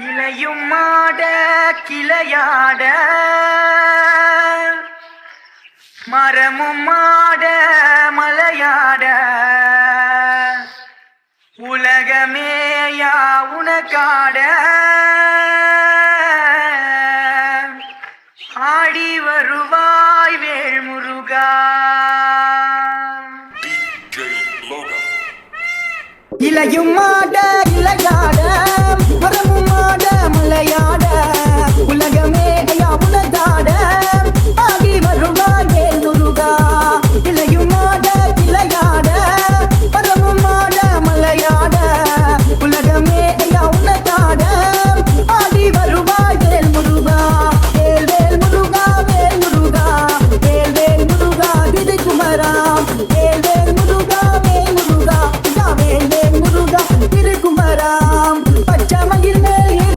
இலையும் மாட கிளையாட மரமும் மாட மலையாட உலகமேயா உனக்காட ஆடி வருவாய் வேள் முருகா. இலையும் மாட இலையாட மரமும்